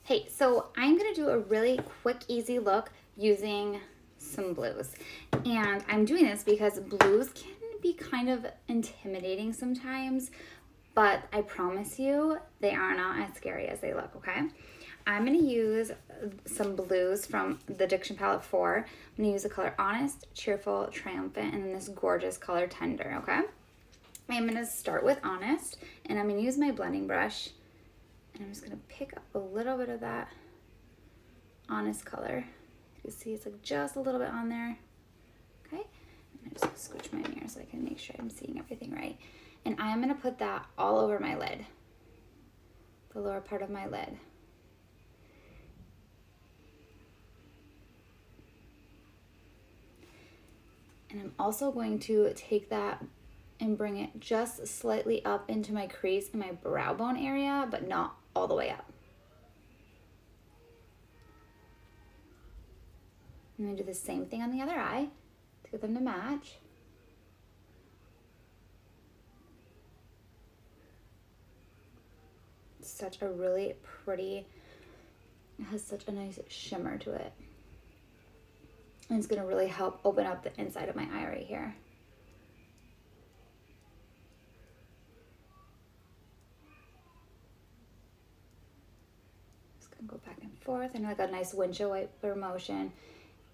Hey, so I'm gonna do a really quick, easy look using some blues. And I'm doing this because blues can be kind of intimidating sometimes, but I promise you they are not as scary as they look, okay? I'm gonna use some blues from the Diction Palette 4. I'm gonna use the color Honest, Cheerful, Triumphant, and then this gorgeous color Tender, okay? I'm gonna start with Honest, and I'm gonna use my blending brush. And I'm just gonna pick up a little bit of that Honest color. You can see it's like just a little bit on there. Okay, I'm just gonna switch my mirror so I can make sure I'm seeing everything right. And I'm gonna put that all over my lid, the lower part of my lid. And I'm also going to take that and bring it just slightly up into my crease in my brow bone area, but not all the way up. I'm gonna do the same thing on the other eye to get them to match. It's such a really pretty, it has such a nice shimmer to it. And it's gonna really help open up the inside of my eye right here. Just gonna go back and forth and like a nice windshield wiper motion.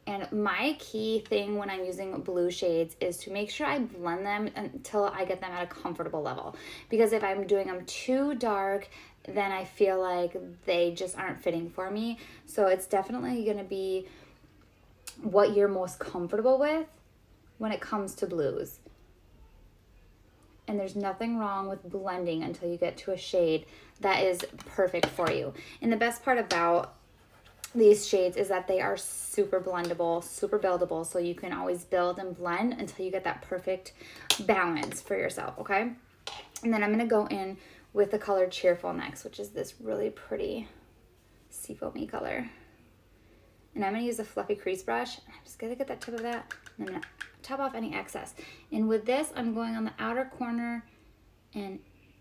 And my key thing when I'm using blue shades is to make sure I blend them until I get them at a comfortable level. Because if I'm doing them too dark, then I feel like they just aren't fitting for me. So it's definitely gonna be what you're most comfortable with when it comes to blues. And there's nothing wrong with blending until you get to a shade that is perfect for you. And the best part about these shades is that they are super blendable, super buildable, so you can always build and blend until you get that perfect balance for yourself, okay? And then I'm gonna go in with the color Cheerful next, which is this really pretty seafoamy color. And I'm gonna use a fluffy crease brush. I'm just gonna get that tip of that, and I'm gonna top off any excess. And with this, I'm going on the outer corner and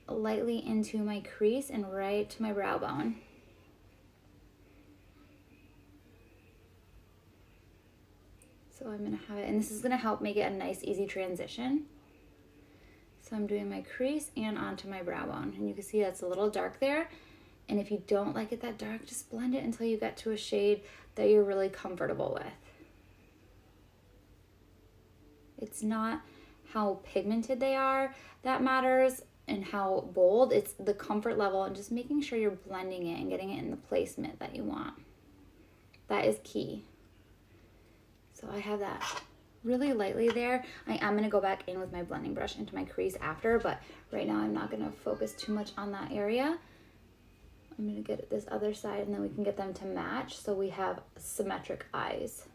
lightly into my crease and right to my brow bone. So I'm gonna have it, and this is gonna help make it a nice, easy transition. So I'm doing my crease and onto my brow bone. And you can see that's a little dark there. And if you don't like it that dark, just blend it until you get to a shade that you're really comfortable with. It's not how pigmented they are that matters and how bold. It's the comfort level and just making sure you're blending it and getting it in the placement that you want. That is key. So I have that really lightly there. I am gonna go back in with my blending brush into my crease after, but right now I'm not gonna focus too much on that area. I'm gonna get this other side and then we can get them to match so we have symmetric eyes.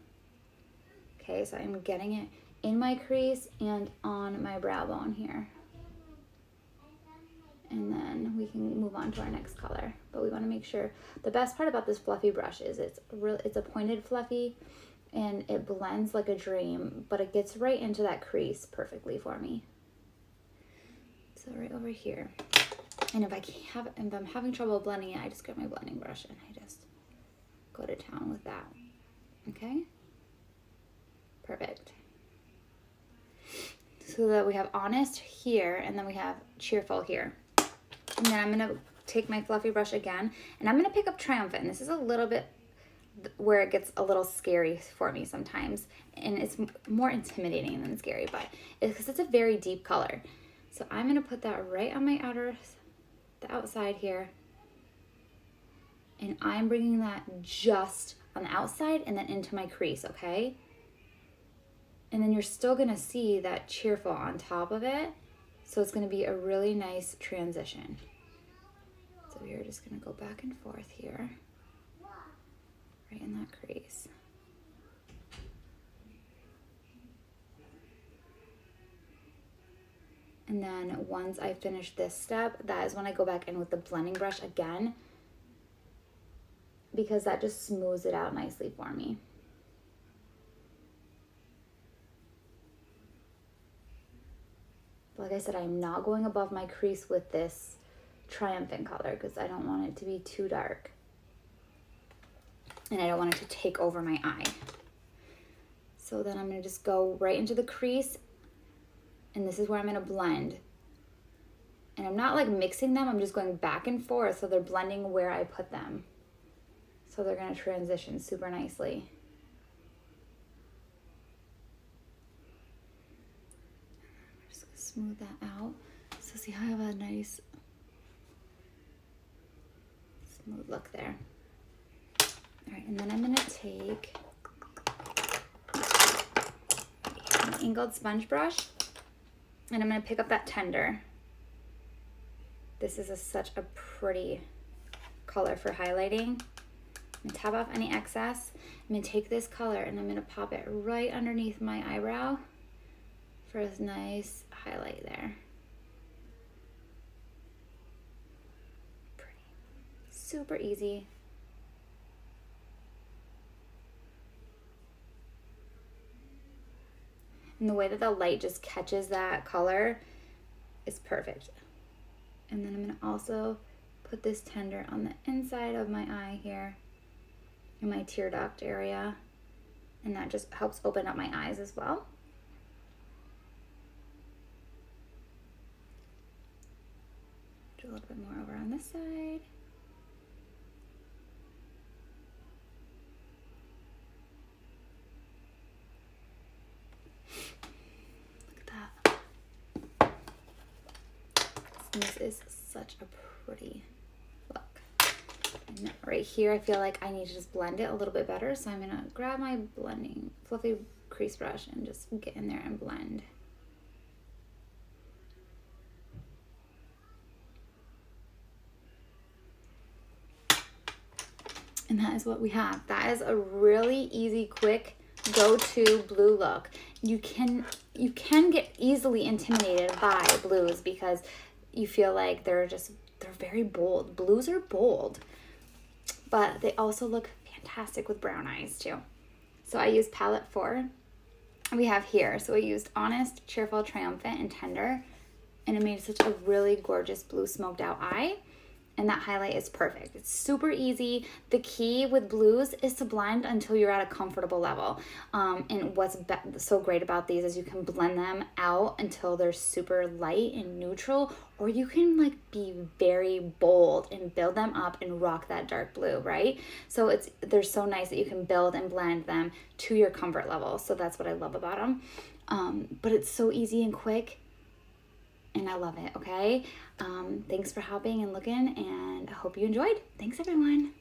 Okay, so I'm getting it in my crease and on my brow bone here. And then we can move on to our next color. But we wanna make sure, the best part about this fluffy brush is it's a pointed fluffy and it blends like a dream, but it gets right into that crease perfectly for me. So right over here. And if I'm having trouble blending it, I just grab my blending brush and I just go to town with that. Okay? Perfect. So that we have Honest here, and then we have Cheerful here. And then I'm gonna take my fluffy brush again, and I'm gonna pick up Triumphant. And this is a little bit where it gets a little scary for me sometimes, and it's more intimidating than scary, but because it's a very deep color. So I'm gonna put that right on the outside here, and I'm bringing that just on the outside and then into my crease, okay? And then you're still gonna see that Cheerful on top of it, so it's gonna be a really nice transition. So we're just gonna go back and forth here, right in that crease. And then once I finish this step, that is when I go back in with the blending brush again, because that just smooths it out nicely for me. Like I said, I'm not going above my crease with this Triumphant color because I don't want it to be too dark. and I don't want it to take over my eye. So then I'm going to just go right into the crease, and this is where I'm going to blend. And I'm not like mixing them, I'm just going back and forth so they're blending where I put them. So they're going to transition super nicely. I'm just going to smooth that out. So see how I have a nice smooth look there. All right, and then I'm going to take an angled sponge brush, and I'm going to pick up that tender. This is such a pretty color for highlighting. I'm going to tap off any excess. I'm going to take this color and I'm going to pop it right underneath my eyebrow for a nice highlight there. Pretty. Super easy. And the way that the light just catches that color is perfect. And then I'm going to also put this tender on the inside of my eye here, in my tear duct area. And that just helps open up my eyes as well. Do a little bit more over on this side. And this is such a pretty look. And right here, I feel like I need to just blend it a little bit better. So I'm going to grab my blending fluffy crease brush and just get in there and blend. And that is what we have. That is a really easy, quick go-to blue look. You can get easily intimidated by blues because you feel like they're very bold. Blues are bold, but they also look fantastic with brown eyes too. So I used palette 4 we have here. So I used Honest, Cheerful, Triumphant, and Tender, and it made such a really gorgeous blue smoked out eye. And that highlight is perfect. It's super easy. The key with blues is to blend until you're at a comfortable level. And what's so great about these is you can blend them out until they're super light and neutral, or you can like be very bold and build them up and rock that dark blue, right? So they're so nice that you can build and blend them to your comfort level. So that's what I love about them. But it's so easy and quick. And I love it, okay? Thanks for helping and looking, and I hope you enjoyed. Thanks, everyone.